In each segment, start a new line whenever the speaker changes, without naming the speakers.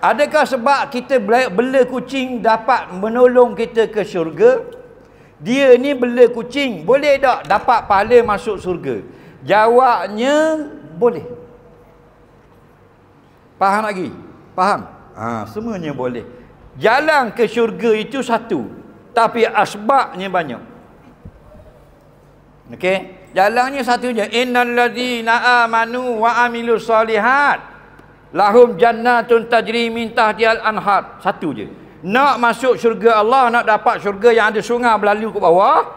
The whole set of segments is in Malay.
Adakah sebab kita bela kucing dapat menolong kita ke syurga? Dia ni bela kucing, boleh tak dapat pahala masuk syurga? Jawabnya boleh. Faham lagi? Faham? Semuanya boleh. Jalan ke syurga itu satu, tapi asbabnya banyak. Okey? Jalannya satu je. Innal ladzina amanu wa amilus solihat lahum jannatun tajri min tahtihal anhar. Satu je. Nak masuk syurga Allah, nak dapat syurga yang ada sungai berlalu ke bawah,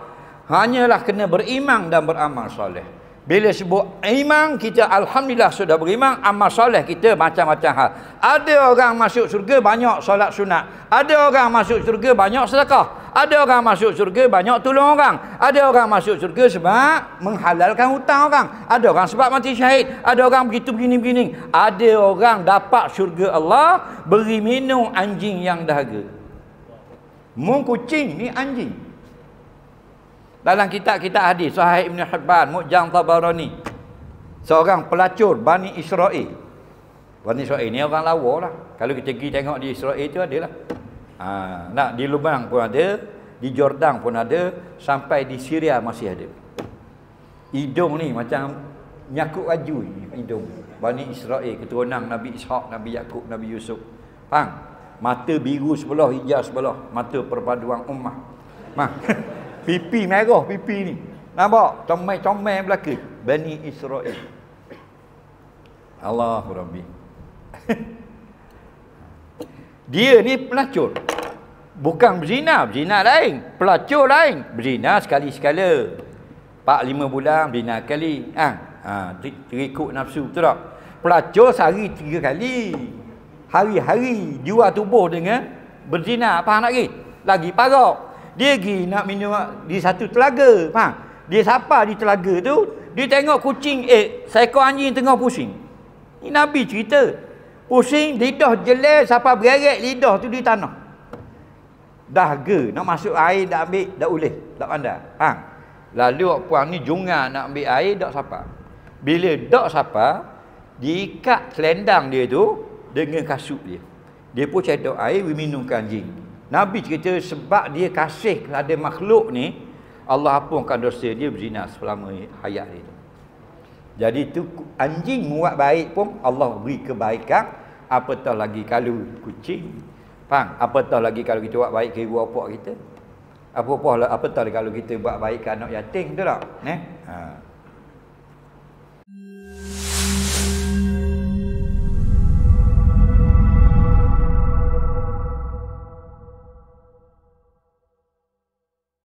hanyalah kena beriman dan beramal soleh. Bila sebut iman, kita alhamdulillah sudah beriman. Amal soleh kita macam-macam hal. Ada orang masuk syurga banyak solat sunat. Ada orang masuk syurga banyak sedekah. Ada orang masuk syurga banyak tolong orang. Ada orang masuk syurga sebab menghalalkan hutang orang. Ada orang sebab mati syahid. Ada orang begitu begini-begini. Ada orang dapat syurga Allah beri minum anjing yang dahaga. Mung kucing ni anjing. Dalam kitab-kitab hadis Sahih Ibn Hibban, Mu'jam Tabarani, seorang pelacur Bani Israel. Bani Israel ni orang lawa lah. Kalau kita pergi tengok di Israel tu adalah. Nak di Lubang pun ada, di Jordan pun ada, sampai di Syria masih ada. Hidung ni macam nyakut baju hidung. Bani Israel, keturunan Nabi Ishaq, Nabi Yakub, Nabi Yusuf. Faham? Mata biru sebelah, hijau sebelah, mata perpaduan ummah. Pipi merah pipi ni. Nampak? Comel-comel belakang. Bani Israel. Allahu Rabbi. Dia ni pelacur. Bukan berzina. Berzina lain. Pelacur lain. Berzina sekali-sekala. 4-5 bulan berzina kali. Terikut nafsu. Betul tak? Pelacur sehari 3 kali. Hari-hari jual tubuh dengan berzina. Faham lagi? Lagi parah. Dia pergi nak minum di satu telaga. Faham? Dia sapa di telaga tu, dia tengok kucing, seekor anjing tengah pusing. Ni Nabi cerita. Pusing, lidah jelek, sapa bereret lidah tu di tanah. Dahaga, nak masuk air dak ambil, dak boleh, dak pandai. Faham? Lalu puang ni jungan nak ambil air, dak sapa. Bila dak sapa, diikat selendang dia tu dengan kasut dia. Dia pun cedok air, minumkan anjing. Nabi cerita sebab dia kasih kepada makhluk ni, Allah ampunkan dosa dia berzina selama hayat dia. Jadi tu anjing buat baik pun Allah beri kebaikan, apatah lagi kalau kucing. Faham? Apatah lagi kalau kita buat baik ke ibu bapa kita. Apatah lagi kalau kita buat baik ke anak yatim, betul tak?